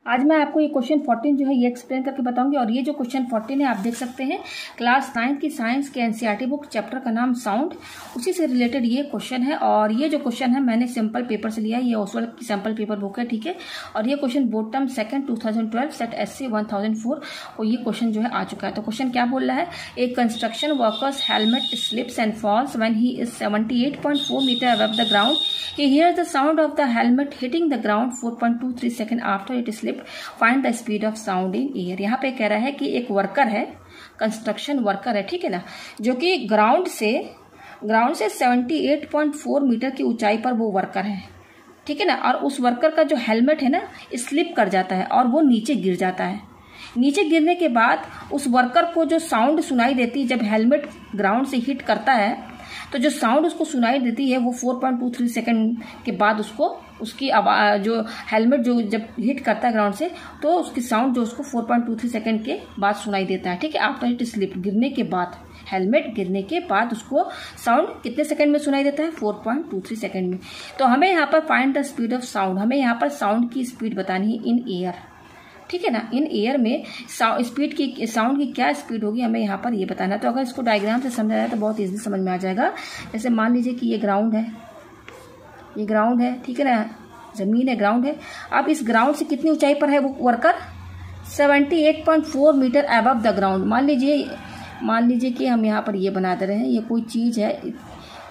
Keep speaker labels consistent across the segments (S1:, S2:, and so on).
S1: आज मैं आपको ये क्वेश्चन 14 जो है ये एक्सप्लेन करके बताऊंगी। और ये जो क्वेश्चन 14 है आप देख सकते हैं क्लास 9 की साइंस के एनसीईआरटी बुक चैप्टर का नाम साउंड, उसी से रिलेटेड ये क्वेश्चन है। और ये जो क्वेश्चन है मैंने सैम्पल पेपर से लिया है, ये ओसवाल की सैम्पल पेपर बुक है, ठीक है। और ये question board term 2nd 2012 set SC 1004 को ये क्वेश्चन जो है आ चुका है। तो क्वेश्चन क्या बोल रहा है, एक construction workers helmet slips and falls when he is 78.4 metre above the ground, he hears the sound of the helmet hitting the ground 4.23 second after it slipped, find the speed of sound in air. यहाँ पे कह रहा है कि एक worker है, construction worker है, ठीक है ना, जो कि ग्राउंड से 78.4 मीटर की ऊंचाई पर वो वर्कर है, ठीक है ना। और उस वर्कर का जो हेलमेट है ना स्लिप कर जाता है और वो नीचे गिर जाता है। नीचे गिरने के बाद उस वर्कर को जो साउंड सुनाई देती है, जब हेलमेट ग्राउंड से हिट करता है तो जो साउंड उसको सुनाई देती है वो 4.23 सेकेंड के बाद उसकी आवाज, जो हेलमेट जो जब हिट करता है ग्राउंड से तो उसकी साउंड जो उसको 4.23 सेकेंड के बाद सुनाई देता है, ठीक है। आफ्टर इट स्लिप, गिरने के बाद, हेलमेट गिरने के बाद उसको साउंड कितने सेकंड में सुनाई देता है, 4.23 सेकंड में। तो हमें यहाँ पर find the speed of sound, हमें यहाँ पर साउंड की स्पीड बतानी है इन एयर, ठीक है ना। इन एयर में स्पीड की, साउंड की क्या स्पीड होगी हमें यहाँ पर ये बताना है। तो अगर इसको डायग्राम से समझा जाए तो बहुत इजीली समझ में आ जाएगा। जैसे मान लीजिए कि ये ग्राउंड है, ये ग्राउंड है, ठीक है ना, जमीन है, ग्राउंड है। अब इस ग्राउंड से कितनी ऊंचाई पर है वो worker, 78.4 metre above the ground. मान लीजिए कि हम यहाँ पर ये बना दे रहे हैं, ये कोई चीज है,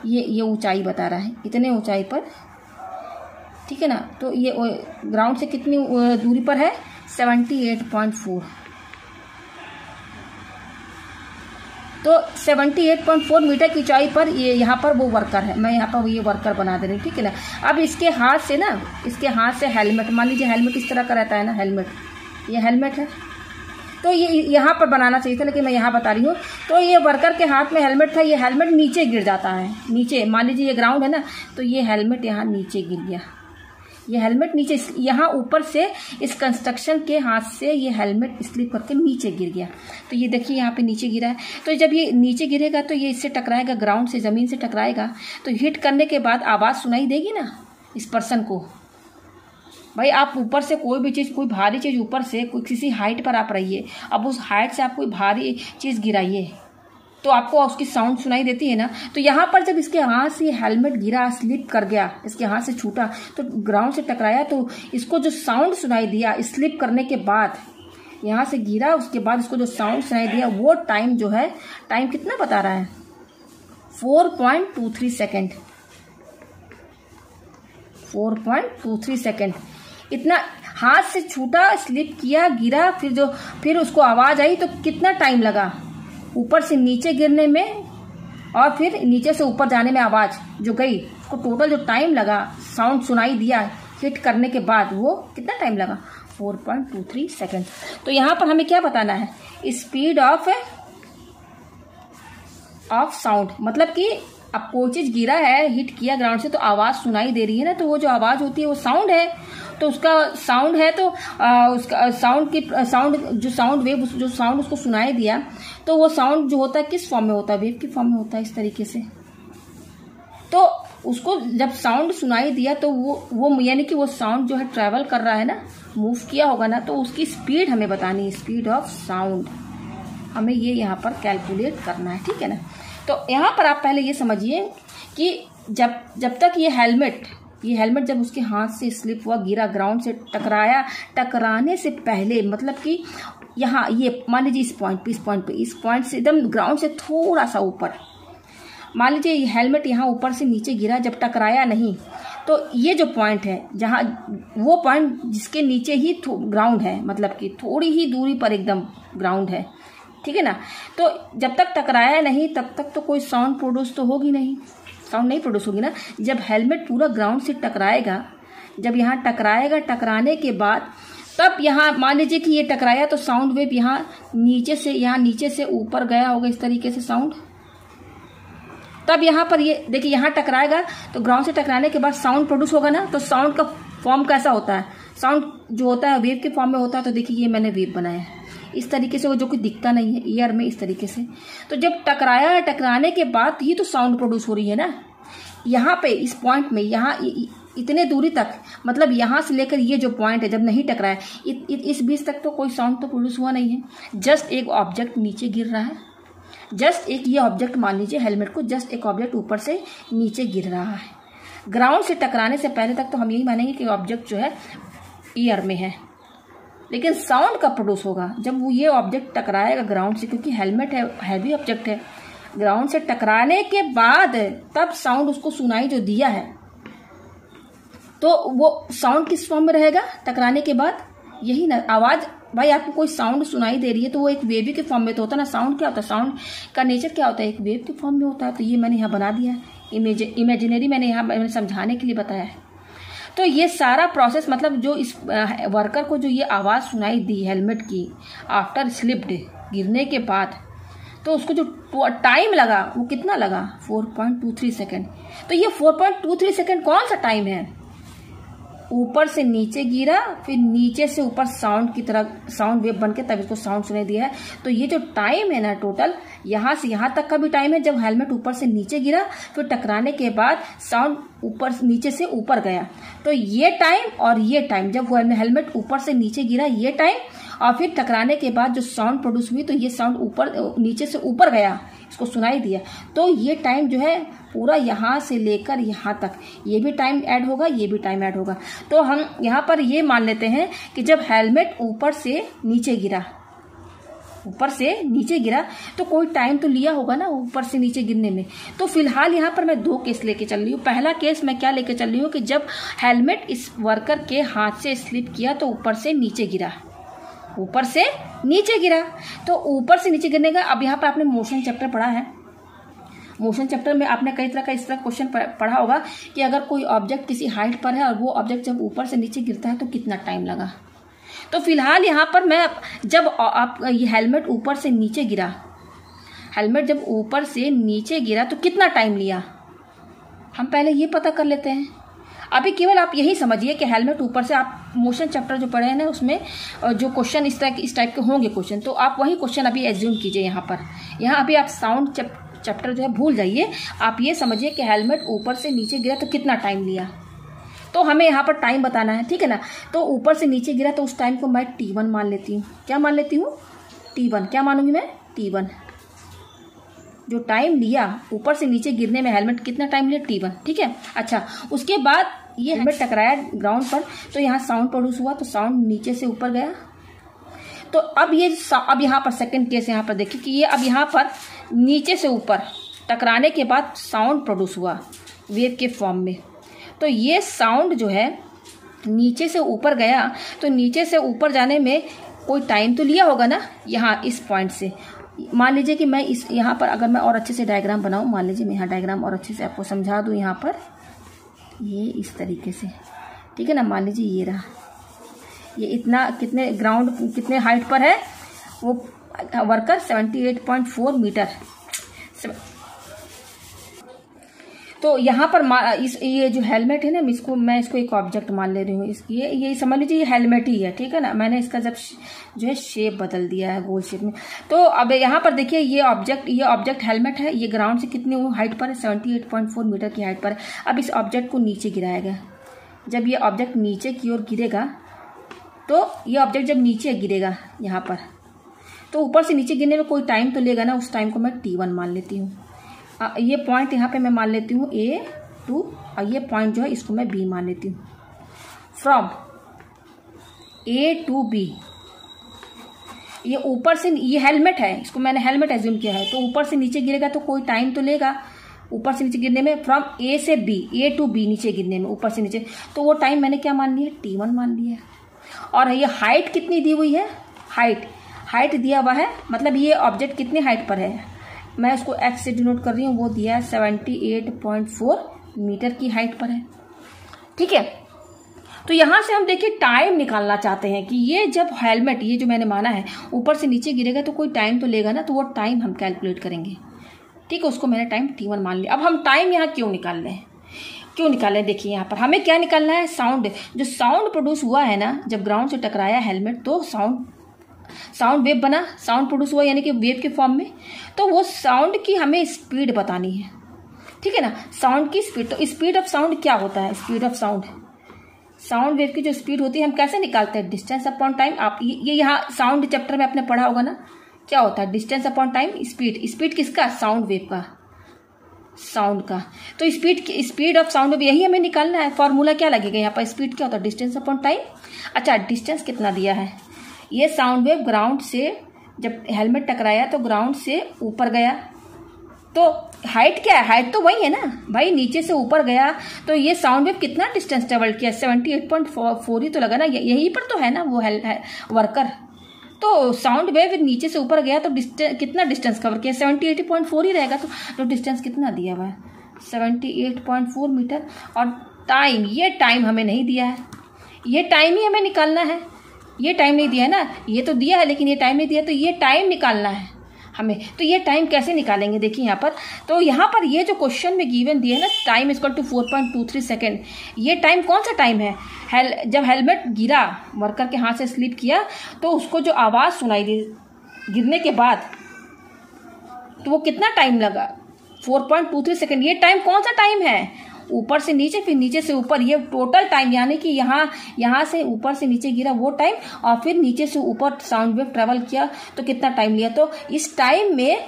S1: ये ऊंचाई बता रहा है, इतने ऊंचाई पर, ठीक है ना। तो ये ग्राउंड से कितनी दूरी पर है, 78.4। तो 78.4 मीटर की ऊंचाई पर ये यहाँ पर वो वर्कर है, मैं यहाँ पर ये वर्कर बना दे रही हूँ, ठीक है ना। अब इसके हाथ से हेलमेट, मान लीजिए हेलमेट इस तरह का रहता है ना, हेलमेट, ये हेलमेट है, तो ये यहाँ पर बनाना चाहिए था लेकिन मैं यहाँ बता रही हूँ। तो ये वर्कर के हाथ में हेलमेट था, ये हेलमेट नीचे गिर जाता है, नीचे, मान लीजिए ये ग्राउंड है ना, तो ये हेलमेट यहाँ नीचे गिर गया, ये हेलमेट नीचे, यहाँ ऊपर से इस कंस्ट्रक्शन के हाथ से ये हेलमेट स्लिप करके नीचे गिर गया। तो ये देखिए यहाँ पे नीचे गिरा है। तो जब ये नीचे गिरेगा तो ये इससे टकराएगा, ग्राउंड से, जमीन से टकराएगा, तो हिट करने के बाद आवाज़ सुनाई देगी ना इस पर्सन को। भाई आप ऊपर से कोई भी चीज़, कोई भारी चीज़ ऊपर से, कोई किसी हाइट पर आप रहिए, अब उस हाइट से आप कोई भारी चीज़ गिराइए तो आपको उसकी साउंड सुनाई देती है ना। तो यहाँ पर जब इसके हाथ से हेलमेट गिरा, स्लिप कर गया, इसके हाथ से छूटा, तो ग्राउंड से टकराया, तो इसको जो साउंड सुनाई दिया स्लिप करने के बाद, यहाँ से गिरा, उसके बाद इसको जो साउंड सुनाई दिया वो टाइम जो है, टाइम कितना बता रहा है, 4.23 सेकेंड, 4.23 सेकेंड। इतना हाथ से छूटा, स्लिप किया, गिरा, फिर उसको आवाज आई, तो कितना टाइम लगा ऊपर से नीचे गिरने में और फिर नीचे से ऊपर जाने में, आवाज जो गई, उसको टोटल जो टाइम लगा, साउंड सुनाई दिया हिट करने के बाद, वो कितना टाइम लगा, 4.23 सेकेंड। तो यहाँ पर हमें क्या बताना है, स्पीड ऑफ साउंड, मतलब कि अब कोई चीज गिरा है, हिट किया ग्राउंड से, तो आवाज सुनाई दे रही है ना, तो वो जो आवाज होती है वो साउंड है। तो उसका साउंड है, तो उसका साउंड वेव, जो साउंड उसको सुनाई दिया, तो वो साउंड जो होता है किस फॉर्म में होता है, वेव की फॉर्म में होता है, इस तरीके से। तो उसको जब साउंड सुनाई दिया तो वो यानी कि वो साउंड जो है ट्रैवल कर रहा है ना, मूव किया होगा ना, तो उसकी स्पीड हमें बतानी है, स्पीड ऑफ साउंड हमें ये यहाँ पर कैलकुलेट करना है, ठीक है ना। तो यहाँ पर आप पहले ये समझिए कि जब तक ये हेलमेट जब उसके हाथ से स्लिप हुआ, गिरा, ग्राउंड से टकराया, टकराने से पहले, मतलब कि यहाँ ये मान लीजिए इस पॉइंट से एकदम ग्राउंड से थोड़ा सा ऊपर, मान लीजिए ये हेलमेट यहाँ ऊपर से नीचे गिरा, जब टकराया नहीं, तो ये जो पॉइंट है, जहाँ वो पॉइंट जिसके नीचे ही ग्राउंड है, मतलब कि थोड़ी ही दूरी पर एकदम ग्राउंड है, ठीक है ना। तो जब तक टकराया नहीं तब तक तो कोई साउंड प्रोड्यूस तो होगी नहीं, साउंड नहीं प्रोड्यूस होगी ना। जब हेलमेट पूरा ग्राउंड से टकराएगा, जब यहाँ टकराएगा, टकराने के बाद तब यहाँ मान लीजिए कि ये टकराया, तो साउंड वेव यहाँ नीचे से ऊपर गया होगा, इस तरीके से साउंड। तब यहाँ पर ये देखिए, यहाँ टकराएगा तो ग्राउंड से टकराने के बाद साउंड प्रोड्यूस होगा ना। तो साउंड का फॉर्म कैसा होता है, साउंड जो होता है वेव के फॉर्म में होता है। तो देखिए ये मैंने वेव बनाया है इस तरीके से, वो जो कि दिखता नहीं है ईयर में, इस तरीके से। तो जब टकराया, टकराने के बाद ही तो साउंड प्रोड्यूस हो रही है ना। यहाँ पे इस पॉइंट में, यहाँ इतने दूरी तक, मतलब यहाँ से लेकर ये जो पॉइंट है जब नहीं टकराया, इस बीच तक तो कोई साउंड तो प्रोड्यूस हुआ नहीं है। जस्ट एक ऑब्जेक्ट नीचे गिर रहा है, जस्ट एक ये ऑब्जेक्ट मान लीजिए हेलमेट को, जस्ट एक ऑब्जेक्ट ऊपर से नीचे गिर रहा है। ग्राउंड से टकराने से पहले तक तो हम यही मानेंगे कि ऑब्जेक्ट जो है ईयर में है, लेकिन साउंड कब प्रोड्यूस होगा? जब वो ये ऑब्जेक्ट टकराएगा ग्राउंड से, क्योंकि हेलमेट है, हैवी ऑब्जेक्ट है। ग्राउंड से टकराने के बाद तब साउंड उसको सुनाई जो दिया है, तो वो साउंड किस फॉर्म में रहेगा टकराने के बाद? यही ना आवाज। भाई आपको कोई साउंड सुनाई दे रही है तो वो एक वेव के फॉर्म में तो होता है ना। साउंड क्या होता है? साउंड का नेचर क्या होता है? एक वेव के फॉर्म में होता है। तो ये मैंने यहाँ बना दिया है, इमेजिनरी मैंने यहाँ समझाने के लिए बताया है। तो ये सारा प्रोसेस, मतलब जो इस वर्कर को जो ये आवाज़ सुनाई दी हेलमेट की आफ्टर स्लिप्ड, गिरने के बाद, तो उसको जो टाइम लगा वो कितना लगा? 4.23 सेकेंड। तो ये 4.23 सेकेंड कौन सा टाइम है? ऊपर से नीचे गिरा, फिर नीचे से ऊपर साउंड की तरह साउंड वेव बन के तब इसको साउंड सुनाई दिया है। तो ये जो टाइम है ना टोटल, यहाँ से यहाँ तक का भी टाइम है जब हेलमेट ऊपर से नीचे गिरा, फिर टकराने के बाद साउंड ऊपर नीचे से ऊपर गया। तो ये टाइम और ये टाइम जब वो हेलमेट ऊपर से नीचे गिरा, ये टाइम, और फिर टकराने के बाद जो साउंड प्रोड्यूस हुई, तो ये साउंड ऊपर नीचे से ऊपर गया, इसको सुनाई दिया। तो ये टाइम जो है पूरा यहाँ से लेकर यहाँ तक, ये भी टाइम ऐड होगा, ये भी टाइम ऐड होगा। तो हम यहाँ पर ये मान लेते हैं कि जब हेलमेट ऊपर से नीचे गिरा, ऊपर से नीचे गिरा, तो कोई टाइम तो लिया होगा ना ऊपर से नीचे गिरने में। तो फिलहाल यहाँ पर मैं 2 केस लेके चल रही हूँ। पहला केस मैं क्या लेके चल रही हूँ कि जब हेलमेट इस वर्कर के हाथ से स्लिप किया तो ऊपर से नीचे गिरा, ऊपर से नीचे गिरा। तो ऊपर से नीचे गिरने का, अब यहाँ पर आपने मोशन चैप्टर पढ़ा है, मोशन चैप्टर में आपने कई तरह का इस तरह क्वेश्चन पढ़ा होगा कि अगर कोई ऑब्जेक्ट किसी हाइट पर है और वो ऑब्जेक्ट जब ऊपर से नीचे गिरता है तो कितना टाइम लगा। तो फिलहाल यहाँ पर मैं, जब आप ये हेलमेट ऊपर से नीचे गिरा, हेलमेट जब ऊपर से नीचे गिरा तो कितना टाइम लिया, हम पहले ये पता कर लेते हैं। अभी केवल आप यही समझिए कि हेलमेट ऊपर से, आप मोशन चैप्टर जो पढ़े हैं ना उसमें जो क्वेश्चन इस टाइप के होंगे क्वेश्चन, तो आप वही क्वेश्चन अभी एज्यूम कीजिए यहाँ पर। यहाँ अभी आप साउंड चैप्टर जो है भूल जाइए, आप ये समझिए कि हेलमेट ऊपर से नीचे गिरा तो कितना टाइम लिया। तो हमें यहाँ पर टाइम बताना है, ठीक है ना। तो ऊपर से नीचे गिरा तो उस टाइम को मैं T1 मान लेती हूँ। क्या मान लेती हूँ? T1। क्या मानूंगी मैं? T1। जो टाइम लिया ऊपर से नीचे गिरने में हेलमेट, कितना टाइम लिया? T1, ठीक है। अच्छा, उसके बाद ये हेलमेट टकराया ग्राउंड पर, तो यहाँ साउंड प्रोड्यूस हुआ, तो साउंड नीचे से ऊपर गया। तो अब यहाँ पर सेकंड केस यहाँ पर देखिए कि ये अब यहाँ पर नीचे से ऊपर टकराने के बाद साउंड प्रोड्यूस हुआ वेव के फॉर्म में। तो ये साउंड जो है नीचे से ऊपर गया, तो नीचे से ऊपर जाने में कोई टाइम तो लिया होगा ना। यहाँ इस पॉइंट से मान लीजिए कि मैं इस यहाँ पर अगर मैं और अच्छे से डायग्राम बनाऊँ, मान लीजिए मैं यहाँ डायग्राम और अच्छे से आपको समझा दूँ। यहाँ पर ये इस तरीके से, ठीक है ना। मान लीजिए ये रहा, ये इतना कितने ग्राउंड कितने हाइट पर है वो वर्कर 78.4 मीटर। तो यहाँ पर ये जो हेलमेट है ना, मैं इसको एक ऑब्जेक्ट मान ले रही हूँ। ये समझ लीजिए ये हेलमेट ही है, ठीक है ना। मैंने इसका जब जो है शेप बदल दिया है गोल शेप में। तो अब यहाँ पर देखिए ये ऑब्जेक्ट हेलमेट है, ये ग्राउंड से कितने हाइट पर है? 78.4 मीटर की हाइट पर है। अब इस ऑब्जेक्ट को नीचे गिराया गया। जब ये ऑब्जेक्ट नीचे की ओर गिरेगा, तो ये ऑब्जेक्ट जब नीचे गिरेगा यहाँ पर, तो ऊपर से नीचे गिरने में कोई टाइम तो लेगा ना। उस टाइम को मैं T1 मान लेती हूँ। ये पॉइंट यहाँ पे मैं मान लेती हूँ A2, और ये पॉइंट जो है इसको मैं B मान लेती हूँ। फ्रॉम A to B, ये ऊपर से, ये हेलमेट है, इसको मैंने हेलमेट एज्यूम किया है, तो ऊपर से नीचे गिरेगा तो कोई टाइम तो लेगा ऊपर से नीचे गिरने में। फ्रॉम A से B, A to B नीचे गिरने में, ऊपर से नीचे, तो वो टाइम मैंने क्या मान लिया? T1 मान लिया। और ये हाइट कितनी दी हुई है? हाइट दिया हुआ है, मतलब ये ऑब्जेक्ट कितनी हाइट पर है, मैं उसको x से डिनोट कर रही हूँ। वो दिया है 78.4 मीटर की हाइट पर है, ठीक है। तो यहाँ से हम देखिए टाइम निकालना चाहते हैं कि ये जब हेलमेट, ये जो मैंने माना है ऊपर से नीचे गिरेगा तो कोई टाइम तो लेगा ना। तो वो टाइम हम कैलकुलेट करेंगे, ठीक है। उसको मैंने टाइम T1 मान लिया। अब हम टाइम यहाँ क्यों निकाल रहे हैं? देखिए यहाँ पर हमें क्या निकालना है? साउंड। जो साउंड प्रोड्यूस हुआ है ना जब ग्राउंड से टकराया हेलमेट, तो साउंड वेव बना, साउंड प्रोड्यूस हुआ यानी कि वेव के फॉर्म में। तो वो साउंड की हमें स्पीड बतानी है। ठीक है ना। साउंड की स्पीड, तो स्पीड ऑफ साउंड क्या होता है? Speed of sound, sound wave की जो स्पीड होती है हम कैसे निकालते हैं? Distance upon time. आप ये यहाँ साउंड चैप्टर में आपने पढ़ा होगा ना, क्या होता है? Distance upon time, speed. Speed किसका? साउंड वेव का, साउंड का। तो स्पीड ऑफ साउंड वेव यही हमें निकालना है। फॉर्मूला क्या लगेगा यहाँ पर? स्पीड क्या होता है? Distance upon time. अच्छा, डिस्टेंस कितना दिया है? ये साउंड वेव ग्राउंड से जब हेलमेट टकराया तो ग्राउंड से ऊपर गया, तो हाइट क्या है? हाइट तो वही है ना भाई, नीचे से ऊपर गया, तो ये साउंड वेव कितना डिस्टेंस ट्रेवल किया? 78.4 ही तो लगा ना, यहीं पर तो है ना वो वर्कर। तो साउंड वेव नीचे से ऊपर गया तो कितना डिस्टेंस कवर किया? 78.4 ही रहेगा। तो डिस्टेंस कितना दिया हुआ है? 78.4 मीटर। और टाइम, ये टाइम हमें नहीं दिया है, ये टाइम ही हमें निकालना है। ये टाइम नहीं दिया है ना, ये तो दिया है लेकिन ये टाइम नहीं दिया, तो ये टाइम निकालना है हमें। तो ये टाइम कैसे निकालेंगे? देखिए यहाँ पर, तो यहाँ पर ये जो क्वेश्चन में गिवन दिया है ना, टाइम इक्वल टू 4.23 सेकेंड, ये टाइम कौन सा टाइम है? जब हेलमेट गिरा, वर्कर के हाथ से स्लिप किया, तो उसको जो आवाज़ सुनाई दी गिरने के बाद, तो वो कितना टाइम लगा? 4.23 सेकेंड। ये टाइम कौन सा टाइम है? ऊपर से नीचे फिर नीचे से ऊपर, ये टोटल टाइम, यानी कि यहाँ से ऊपर से नीचे गिरा वो टाइम, और फिर नीचे से ऊपर साउंड वेव ट्रेवल किया तो कितना टाइम लिया। तो इस टाइम में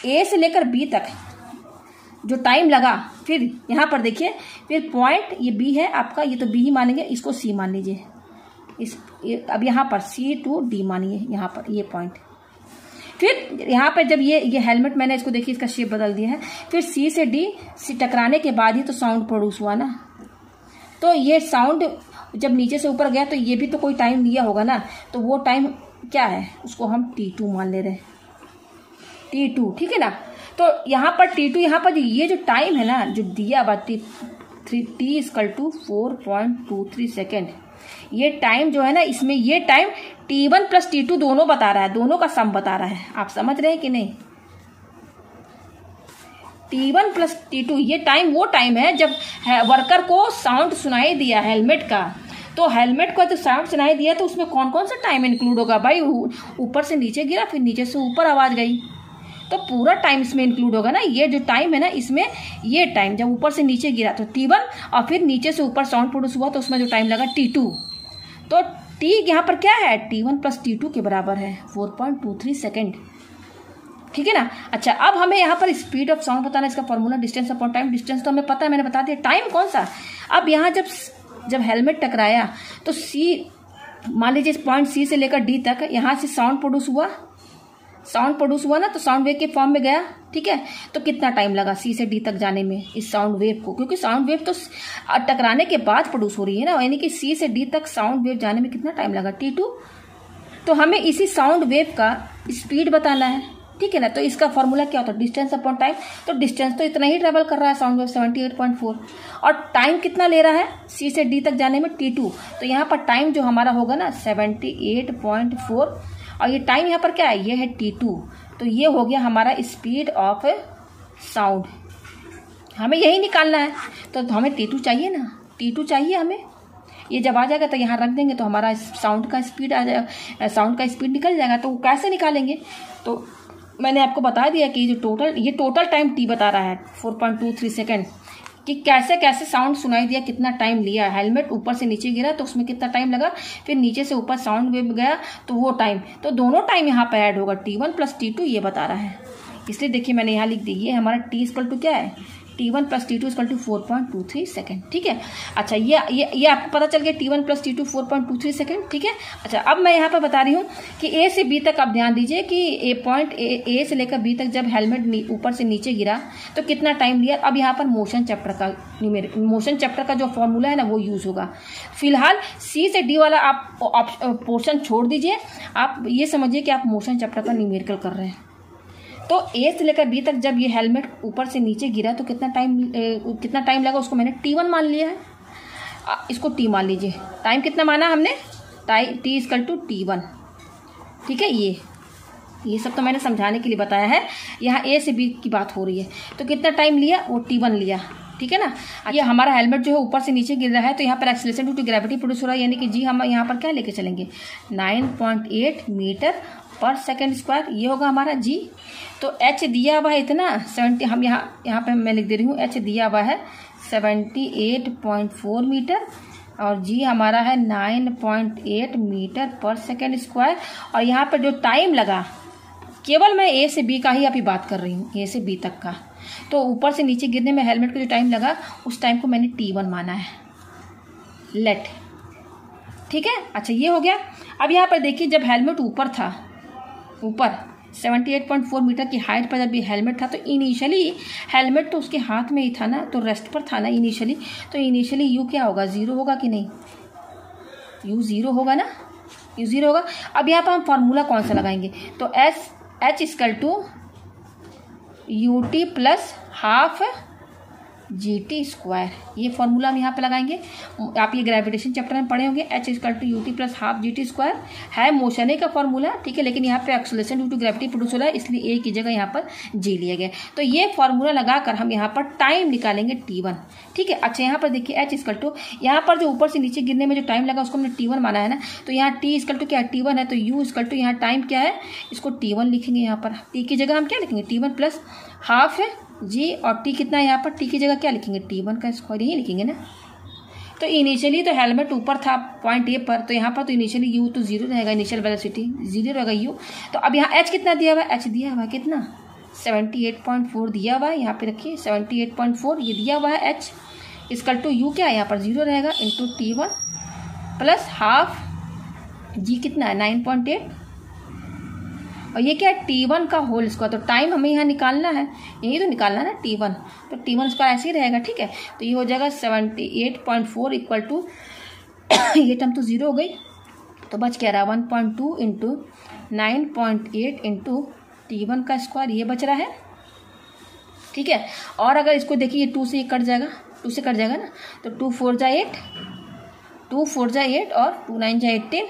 S1: ए से लेकर बी तक जो टाइम लगा, फिर यहाँ पर देखिए, फिर पॉइंट ये बी है आपका, ये तो बी ही मानेंगे, इसको सी मान लीजिए। अब यहाँ पर सी टू डी मानिए, यहाँ पर ये पॉइंट। फिर यहाँ पर जब ये हेलमेट, मैंने इसको देखिए इसका शेप बदल दिया है, फिर सी से डी, सी टकराने के बाद ही तो साउंड प्रोड्यूस हुआ ना। तो ये साउंड जब नीचे से ऊपर गया तो ये भी तो कोई टाइम लिया होगा ना, तो वो टाइम क्या है? उसको हम T2 मान ले रहे हैं, T2, ठीक है ना। तो यहाँ पर T2, यहाँ पर ये जो टाइम है ना जो दिया हुआ T इक्वल टू 4.23 सेकेंड, ये टाइम जो है ना, इसमें ये टाइम T1 प्लस T2 दोनों बता रहा है, दोनों का सम बता रहा है। आप समझ रहे हैं कि नहीं? T1 प्लस T2, ये टाइम वो टाइम है जब वर्कर को साउंड सुनाई दिया हेलमेट का, तो हेलमेट को जो साउंड सुनाई दिया तो उसमें कौन कौन सा टाइम इंक्लूड होगा भाई? ऊपर से नीचे गिरा, फिर नीचे से ऊपर आवाज गई, तो पूरा टाइम इसमें इंक्लूड होगा ना। ये जो टाइम है ना, इसमें ये टाइम जब ऊपर से नीचे गिरा तो T1, और फिर नीचे से ऊपर साउंड प्रोड्यूस हुआ तो उसमें जो टाइम लगा T2। तो T यहाँ पर क्या है? T1 प्लस T2 के बराबर है 4.23 सेकेंड, ठीक है ना। अच्छा, अब हमें यहाँ पर स्पीड ऑफ साउंड बताना है। इसका formula distance upon time. Distance तो हमें पता है, मैंने बता दिया। टाइम कौन सा? अब यहाँ जब हेलमेट टकराया तो सी, मान लीजिए पॉइंट सी से लेकर डी तक, यहाँ से साउंड प्रोड्यूस हुआ ना, तो साउंड वेव के फॉर्म में गया, ठीक है। तो कितना टाइम लगा सी से डी तक जाने में इस साउंड वेव को? क्योंकि साउंड वेव तो टकराने के बाद प्रोड्यूस हो रही है ना, यानी कि सी से डी तक साउंड वेव जाने में कितना टाइम लगा? T2। तो हमें इसी साउंड वेव का स्पीड बताना है, ठीक है ना। तो इसका फॉर्मूला क्या होता है? Distance upon time. तो डिस्टेंस तो इतना ही ट्रेवल कर रहा है साउंड वेव, 78.4, और टाइम कितना ले रहा है सी से डी तक जाने में? T2। तो यहाँ पर टाइम जो हमारा होगा ना 78.4, और ये टाइम यहाँ पर क्या है? ये है T2। तो ये हो गया हमारा स्पीड ऑफ साउंड। हमें यही निकालना है, तो हमें T2 चाहिए ना, T2 चाहिए हमें। ये जब आ जाएगा तो यहाँ रख देंगे, तो हमारा साउंड का स्पीड आ जाएगा, साउंड का स्पीड निकल जाएगा। तो कैसे निकालेंगे? तो मैंने आपको बता दिया कि ये टोटल टाइम T बता रहा है 4.23 सेकेंड, कि कैसे कैसे साउंड सुनाई दिया, कितना टाइम लिया। हेलमेट ऊपर से नीचे गिरा तो उसमें कितना टाइम लगा, फिर नीचे से ऊपर साउंड वेव गया तो वो टाइम, तो दोनों टाइम यहाँ पर ऐड होगा। T1 प्लस T2 ये बता रहा है, इसलिए देखिए मैंने यहाँ लिख दी, ये हमारा T इक्वल टू क्या है? T1 plus T2 equal to 4.23 second, ठीक है। अच्छा, ये आपको पता चल गया T1 प्लस T2 4.23 सेकेंड, ठीक है। अच्छा, अब मैं यहाँ पर बता रही हूँ कि ए से बी तक, आप ध्यान दीजिए कि ए से लेकर बी तक जब हेलमेट ऊपर से नीचे गिरा तो कितना टाइम लिया। अब यहाँ पर मोशन चैप्टर का जो फॉर्मूला है ना वो यूज़ होगा। फिलहाल सी से डी वाला आप पोर्शन छोड़ दीजिए, आप ये समझिए कि आप मोशन चैप्टर का न्यूमेरिकल कर रहे हैं। तो ए से लेकर बी तक जब ये हेलमेट ऊपर से नीचे गिरा तो कितना टाइम लगा, उसको मैंने T1 मान लिया है, इसको T मान लीजिए। टाइम कितना माना हमने? T इक्वल टू T1, ठीक है। ये सब तो मैंने समझाने के लिए बताया है। यहाँ ए से बी की बात हो रही है, तो कितना टाइम लिया? वो T1 लिया, ठीक है ना। ये हमारा हेलमेट जो है ऊपर से नीचे गिर रहा है, तो यहाँ पर acceleration due to gravity produce हो रहा है, यानी कि जी हम यहाँ पर क्या लेके चलेंगे? 9.8 मीटर पर सेकेंड स्क्वायर, ये होगा हमारा जी। तो एच दिया हुआ है इतना 70, हम यहाँ पे मैं लिख दे रही हूँ, एच दिया हुआ है 78.4 मीटर और जी हमारा है 9.8 मीटर पर सेकेंड स्क्वायर। और यहाँ पर जो टाइम लगा, केवल मैं ए से बी का ही अभी बात कर रही हूँ, ए से बी तक का। तो ऊपर से नीचे गिरने में हेलमेट का जो टाइम लगा उस टाइम को मैंने T1 माना है, लेट। ठीक है, अच्छा ये हो गया। अब यहाँ पर देखिए, जब हेलमेट ऊपर था, ऊपर 78.4 मीटर की हाइट पर जब ये हेलमेट था, तो इनिशियली हेलमेट तो उसके हाथ में ही था ना, तो रेस्ट पर था ना इनिशियली। तो इनिशियली यू क्या होगा, ज़ीरो होगा कि नहीं, यू ज़ीरो होगा ना, यू ज़ीरो होगा। अब यहाँ पर हम फार्मूला कौन सा लगाएंगे, तो h equal to u t plus half g t square, ये फॉर्मूला हम यहाँ पे लगाएंगे। आप ये ग्रेविटेशन चैप्टर में पढ़े होंगे, h equal to u t plus half g t square है मोशन का फॉर्मूला। ठीक है, लेकिन यहाँ पे acceleration due to gravity produce हो रहा है, इसलिए ए की जगह यहाँ पर जी लिया गया। तो ये फॉर्मूला लगाकर हम यहाँ पर टाइम निकालेंगे T1। ठीक है, अच्छा यहाँ पर देखिए एच इक्वल टू, यहाँ पर जो ऊपर से नीचे गिरने में जो टाइम लगा उसको हमने T1 माना है ना, तो यहाँ टी इक्वल टू क्या है, T1 है, तो यू इक्वल टू यहाँ टाइम क्या है, इसको T1 लिखेंगे। यहाँ पर टी की जगह हम क्या लिखेंगे, T1 प्लस हाफ है जी, और टी कितना है यहाँ पर, टी की जगह क्या लिखेंगे, T1 का स्क्वायर ही लिखेंगे ना। तो इनिशियली तो हेलमेट ऊपर था पॉइंट ए पर, तो यहाँ पर तो इनिशियली यू तो जीरो रहेगा, इनिशियल वेलोसिटी जीरो रहेगा यू। तो अब यहाँ एच कितना दिया हुआ है, एच दिया हुआ है कितना 78.4 दिया हुआ है, यहाँ पे रखिए 78.4 ये दिया हुआ है। एच इक्वल टू यू क्या है, यहाँ पर जीरो रहेगा, इंटू T1 प्लस हाफ जी कितना है 9.8, और ये क्या है T1 का होल स्क्वायर। तो टाइम हमें यहाँ निकालना है, यही तो निकालना है ना T1, तो T1 स्क्वायर ऐसे ही रहेगा। ठीक है, तो ये हो जाएगा 78.4 इक्वल टू ये टर्म तो जीरो हो गई, तो बच क्या रहा 1.2 इंटू 9.8 इंटू T1 का स्क्वायर, ये बच रहा है। ठीक है, और अगर इसको देखिए ये 2 से ये कट जाएगा, 2 से कट जाएगा ना, तो 2 4 जा 8, 2 4 जा 8 और 2 9 जा 18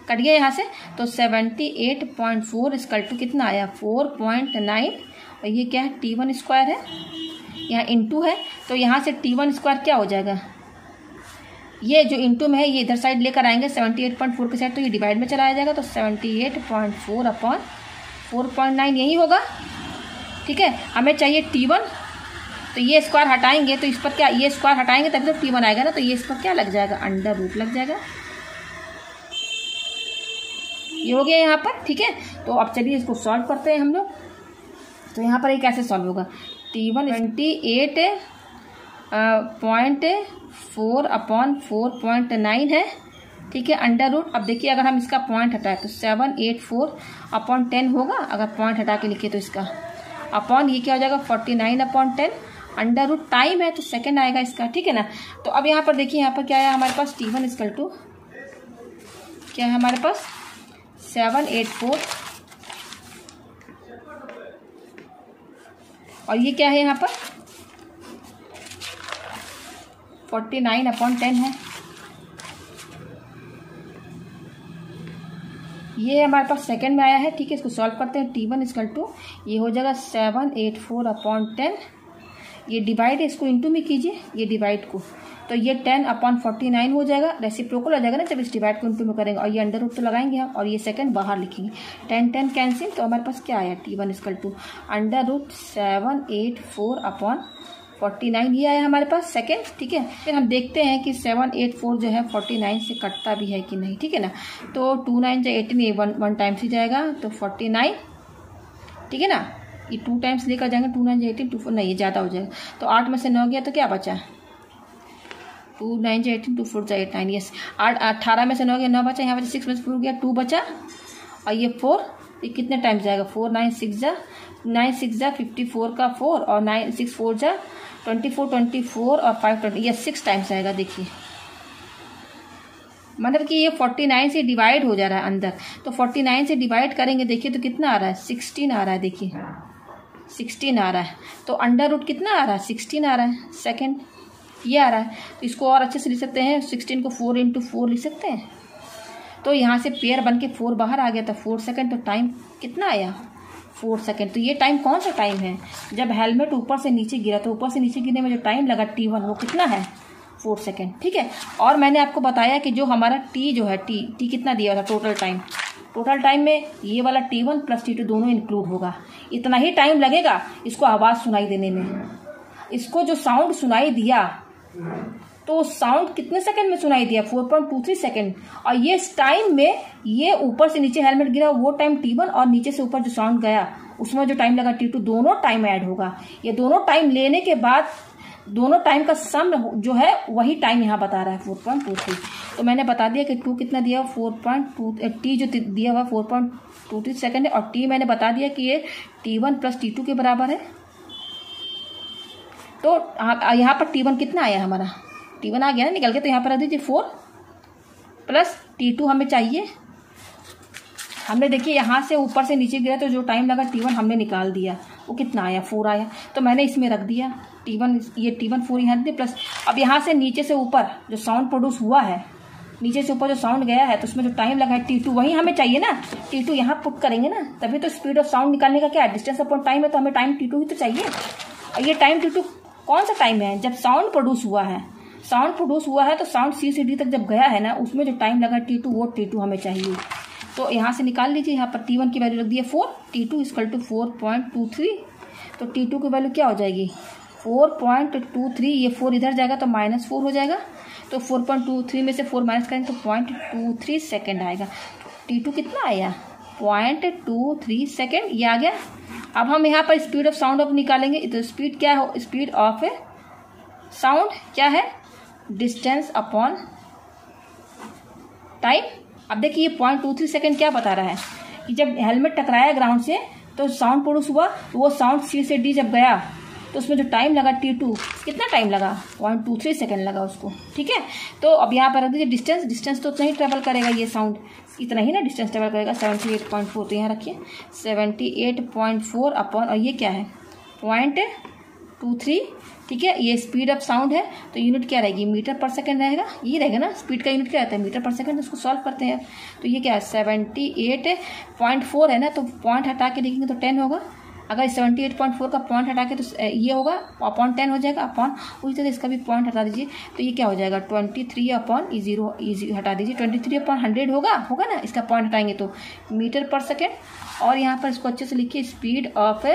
S1: कट गया यहाँ से। तो 78.4 इक्वल टू कितना आया 4.9, और ये क्या है T1 स्क्वायर है, यहाँ इंटू है, तो यहाँ से T1 स्क्वायर क्या हो जाएगा, ये जो इंटू में है ये इधर साइड लेकर आएंगे 78.4 के साइड, तो ये डिवाइड में चलाया जाएगा, तो 78.4 अपॉन 4.9 यही होगा। ठीक है, हमें चाहिए T1, तो ये स्क्वायर हटाएंगे, तो इस पर क्या, ये स्क्वायर हटाएंगे तभी तो T1 आएगा ना, तो ये इस पर क्या लग जाएगा, अंडर रूट लग जाएगा, ये हो गया यहाँ पर। ठीक है, तो अब चलिए इसको सॉल्व करते हैं हम लोग। तो यहाँ पर ये कैसे सॉल्व होगा, T1 28.4 अपॉन 4.9 है। ठीक है, अंडर रूट, अब देखिए अगर हम इसका पॉइंट हटाए तो 784 अपॉन 10 होगा, अगर पॉइंट हटा के लिखे तो इसका अपॉन ये क्या हो जाएगा 49 अपॉन 10, अंडर रूट टाइम है तो सेकेंड आएगा इसका। ठीक है ना, तो अब यहाँ पर देखिए यहाँ पर क्या है हमारे पास, T1 इक्वल टू क्या है हमारे पास 784, और ये क्या है यहाँ पर 49 अपॉन 10 है, ये हमारे पास सेकंड में आया है। ठीक है, इसको सॉल्व करते हैं। T1 इक्वल टू ये हो जाएगा 784 अपॉन 10, ये डिवाइड इसको इंटू में कीजिए, ये डिवाइड को, तो ये 10 अपॉन 49 हो जाएगा, रेसिप्रोकल हो जाएगा ना जब इस डिवाइड को इंटू में करेंगे, और ये अंडर रूट तो लगाएंगे हम, और ये सेकंड बाहर लिखेंगे, 10 10 कैंसिल, तो हमारे पास क्या आया T1 equal to under root 784 upon 49, ये आया हमारे पास सेकंड। ठीक है, फिर हम देखते हैं कि 784 जो है 49 से कटता भी है कि नहीं। ठीक है ना, तो 2 9 जा 18, ये वन टाइम्स ही जाएगा, तो 49। ठीक है ना, ये 2 टाइम्स लेकर जाएंगे, 2 9 जा 18, 2 4 नहीं, ये ज़्यादा हो जाएगा, तो 8 में से 9 गया तो क्या बचा 2 9 जा 18, 2 4 जा 8 9, यस 18 में से 9 गया, 9 बचा, यहाँ बचा 6 में से 4 गया 2 बचा, और ये 4, ये कितने टाइम्स जाएगा 4 9 6 जा 9 6 जा 54 का 4, और 9 6 4 जा 24 और 5 20, ये 6 टाइम्स आएगा। देखिए मतलब कि ये 49 से डिवाइड हो जा रहा है अंदर, तो 49 से डिवाइड करेंगे, देखिए तो कितना आ रहा है 16 आ रहा है, देखिए 16 आ रहा है, तो अंडर रूट कितना आ रहा है 16 आ रहा है, सेकंड ये आ रहा है, तो इसको और अच्छे से लिख सकते हैं, 16 को 4 इंटू 4 लिख सकते हैं, तो यहाँ से पेयर बन के 4 बाहर आ गया था, 4 सेकेंड, तो टाइम कितना आया 4 सेकेंड। तो ये टाइम कौन सा टाइम है, जब हेलमेट ऊपर से नीचे गिरा, तो ऊपर से नीचे गिरने में जो टाइम लगा T1 वो कितना है 4 सेकेंड। ठीक है, और मैंने आपको बताया कि जो हमारा T जो है T कितना दिया था टोटल टाइम, टोटल टाइम में ये वाला T1 प्लस T2 दोनों इंक्लूड होगा। इतना ही टाइम लगेगा इसको आवाज़ सुनाई देने में। इसको जो साउंड सुनाई दिया तो साउंड कितने सेकंड में सुनाई दिया? 4.23 सेकंड। और ये टाइम में ये ऊपर से नीचे हेलमेट गिरा वो टाइम T1 और नीचे से ऊपर जो साउंड गया उसमें जो टाइम लगा T2, दोनों टाइम ऐड होगा। ये दोनों टाइम लेने के बाद दोनों टाइम का सम जो है वही टाइम यहाँ बता रहा है 4.23। तो मैंने बता दिया कि 2 कितना दिया 4.2 टी जो दिया हुआ 4.23 सेकंड है, और टी मैंने बता दिया कि ये T1 प्लस T2 के बराबर है। तो यहाँ पर T1 कितना आया हमारा? T1 आ गया ना निकल के, तो यहाँ पर रख दीजिए 4 प्लस T2 हमें चाहिए। हमने देखिए यहाँ से ऊपर से नीचे गिरा तो जो टाइम लगा T1 हमने निकाल दिया, वो कितना आया 4 आया। तो मैंने इसमें रख दिया T1, ये T1 4 यहाँ दे प्लस अब यहाँ से नीचे से ऊपर जो साउंड प्रोड्यूस हुआ है, नीचे से ऊपर जो साउंड गया है तो उसमें जो टाइम लगा है T2 वही हमें चाहिए ना। T2 यहाँ पुट करेंगे ना, तभी तो स्पीड ऑफ साउंड निकालने का क्या है, डिस्टेंस अपॉन टाइम है, तो हमें टाइम T2 ही तो चाहिए। और ये टाइम T2 कौन सा टाइम है? जब साउंड प्रोड्यूस हुआ है। साउंड प्रोड्यूस हुआ है तो साउंड C से D तक जब गया है ना, उसमें जो टाइम लगा T2 वो T2 हमें चाहिए। तो यहाँ से निकाल लीजिए, यहाँ पर T1 की वैल्यू रख दी है 4, T2 इक्वल टू 4.23। तो T2 की वैल्यू क्या हो जाएगी 4.23। ये 4 इधर जाएगा तो -4 हो जाएगा, तो 4.23 में से 4 माइनस करेंगे तो 0.23 सेकेंड आएगा। T2 कितना आया 0.23 सेकेंड, ये आ गया। अब हम यहाँ पर स्पीड ऑफ साउंड ऑफ निकालेंगे। तो स्पीड क्या है? स्पीड ऑफ साउंड क्या है? Distance upon time. अब देखिए ये 0.23 सेकेंड क्या बता रहा है कि जब हेलमेट टकराया ग्राउंड से तो साउंड प्रोड्यूस हुआ, तो वो साउंड C से D जब गया तो उसमें जो टाइम लगा T2 कितना टाइम लगा 0.23 सेकेंड लगा उसको। ठीक है, तो अब यहाँ पर रख दीजिए डिस्टेंस। डिस्टेंस तो नहीं ट्रेवल करेगा ये साउंड, इतना ही ना डिस्टेंस ट्रेवल करेगा 78.4। तो यहाँ रखिए 78.4 अपॉन, और ये क्या है 0.23। ठीक है, ये स्पीड ऑफ साउंड है तो यूनिट क्या रहेगी मीटर पर सेकंड रहेगा, ये रहेगा ना। स्पीड का यूनिट क्या रहता है मीटर पर सेकंड। उसको सॉल्व करते हैं तो ये क्या है 78.4 है ना, तो पॉइंट हटा के लिखेंगे तो 10 होगा। अगर 78.4 का पॉइंट हटा के तो ये होगा अपॉन 10 हो जाएगा, अपॉन उसी तरह इसका भी पॉइंट हटा दीजिए तो ये क्या हो जाएगा 23 अपॉन जीरो हटा दीजिए 23 अपॉन 100 होगा ना। इसका पॉइंट हटाएंगे तो मीटर पर सेकेंड। और यहाँ पर इसको अच्छे से लिखिए स्पीड ऑफ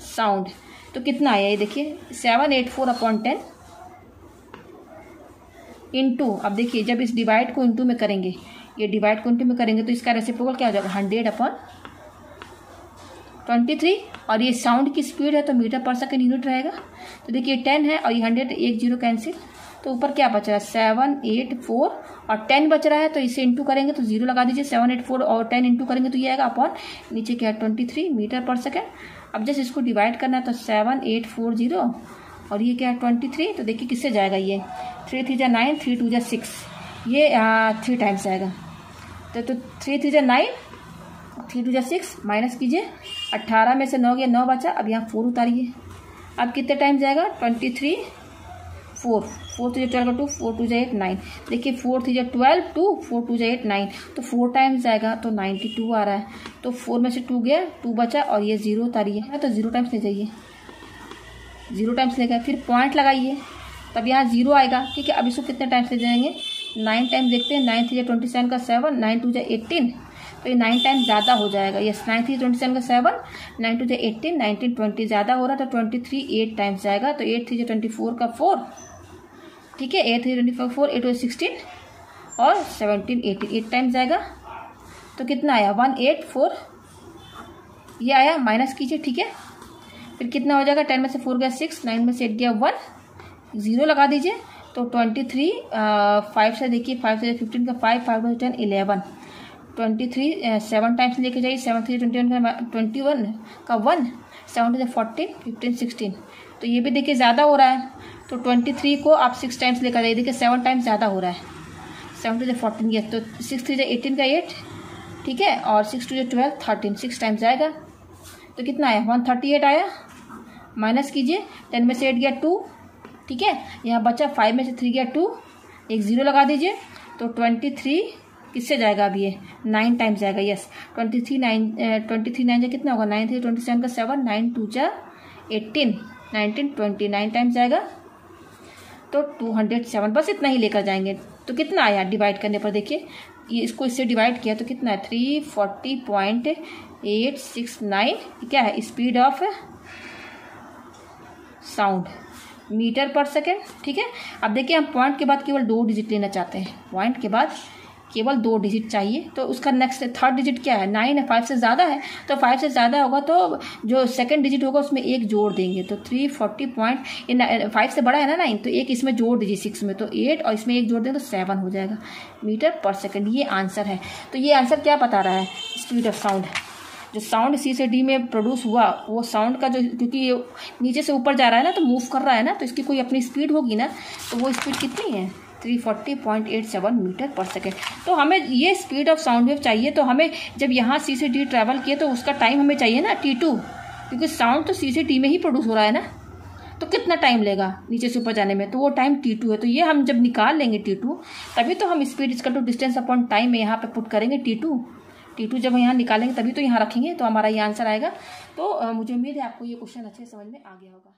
S1: साउंड। तो कितना आया ये देखिए 784 अपॉन 10 इंटू, अब देखिए जब इस डिवाइड को इंटू में करेंगे, ये डिवाइड को इंटू में करेंगे तो इसका रेसिप्रोकल क्या हो जाएगा 100 अपॉन 23। और ये साउंड की स्पीड है तो मीटर पर सेकंड यूनिट रहेगा। तो देखिए 10 है और ये 100, एक जीरो कैंसिल, तो ऊपर क्या बच रहा है 784 और 10 बच रहा है तो इसे इंटू करेंगे तो जीरो लगा दीजिए। 784 और 10 इंटू करेंगे तो ये आएगा अपॉन नीचे क्या है 23 मीटर पर सेकेंड। अब जैसे इसको डिवाइड करना है तो 7840 और ये क्या है 23। तो देखिए किससे जाएगा ये 3 3 जा 9, 3 2 जा 6, ये 3 टाइम्स आएगा। तो 3 3 जा 9, 3 2 जा 6, माइनस कीजिए 18 में से 9 गया 9 बचा। अब यहाँ 4 उतारिए, अब कितने टाइम जाएगा 23 4 4 3 12 2 4 2 8 9। देखिए 4 3 12 2 4 2 8 9, तो 4 टाइम्स जाएगा तो 92 आ रहा है। तो 4 में से 2 गया 2 बचा और ये 0 उतारिए, तो 0 टाइम्स ले जाइए, 0 टाइम्स ले गए। फिर पॉइंट लगाइए तब यहाँ 0 आएगा। ठीक है, अब इसको कितने टाइम्स ले जाएंगे 9 टाइम्स देखते हैं। 9 3 27 का 7, 9 2 18, तो ये 9 टाइम्स ज़्यादा हो जाएगा। यस 9 3 27 का 7, 9 2 18, 19 20 ज़्यादा हो रहा है तो 23 8 टाइम्स जाएगा। तो 8 3 24 का 4, ठीक है 8 3 24 4 8 16 और 17 18 8 टाइम्स जाएगा। तो कितना आया 184 ये आया, माइनस कीजिए। ठीक है, फिर कितना हो जाएगा 10 में से 4 गया 6, 9 में से 8 गया 1, 0 लगा दीजिए। तो 23 5 से देखिए 5 से 15 का 5, 5 से 10 11, 23 7 टाइम्स लेके जाइए। 7 3 21 का 1, 7 से 14 15 16, तो ये भी देखिए ज़्यादा हो रहा है। तो 23 को आप 6 टाइम्स लेकर जाइए, देखिए 7 टाइम्स ज़्यादा हो रहा है। 7 से 14 गया तो 6 3 18 का 8, ठीक है, और 6 2 12 13, 6 टाइम्स जाएगा। तो कितना आया 138 आया, माइनस कीजिए 10 में से 8 गया 2, ठीक है, यहाँ बचा 5 में से 3 गया 2, एक 0 लगा दीजिए। तो 23 किससे जाएगा अब ये 9 टाइम्स जाएगा। यस 23 9 जा कितना होगा 9 3 27 का 7, 9 2 जा 18, 19 20 9 टाइम्स जाएगा तो 207, बस इतना ही लेकर जाएंगे। तो कितना आया डिवाइड करने पर देखिए ये इसको इससे डिवाइड किया तो कितना है 340.869 क्या है स्पीड ऑफ साउंड मीटर पर सेकेंड। ठीक है, अब देखिए हम पॉइंट के बाद केवल 2 डिजिट लेना चाहते हैं, पॉइंट के बाद केवल 2 डिजिट चाहिए। तो उसका नेक्स्ट थर्ड डिजिट क्या है 9 है, 5 से ज़्यादा है, तो 5 से ज़्यादा होगा तो जो सेकंड डिजिट होगा उसमें 1 जोड़ देंगे, तो 340.5 से बड़ा है ना 9, तो 1 इसमें जोड़ दीजिए 6 में, तो 8 और इसमें 1 जोड़ देंगे तो 7 हो जाएगा मीटर पर सेकंड। ये आंसर है। तो ये आंसर क्या बता रहा है, स्पीड ऑफ साउंड। जो साउंड सी से डी में प्रोड्यूस हुआ वो साउंड का जो, क्योंकि ये नीचे से ऊपर जा रहा है ना तो मूव कर रहा है ना, तो इसकी कोई अपनी स्पीड होगी ना, तो वो स्पीड कितनी है 340.87 मीटर पर सेकेंड। तो हमें ये स्पीड ऑफ साउंड वेव चाहिए, तो हमें जब यहाँ सी से डी ट्रैवल किए तो उसका टाइम हमें चाहिए ना T2, क्योंकि साउंड तो सी से डी में ही प्रोड्यूस हो रहा है ना, तो कितना टाइम लेगा नीचे से ऊपर जाने में, तो वो टाइम T2 है। तो ये हम जब निकाल लेंगे T2 तभी तो हम speed equal to distance upon time में यहाँ पे पुट करेंगे T2 जब यहाँ निकालेंगे तभी तो यहाँ रखेंगे, तो हमारा ये आंसर आएगा। तो मुझे उम्मीद है आपको ये क्वेश्चन अच्छे समझ में आ गया होगा।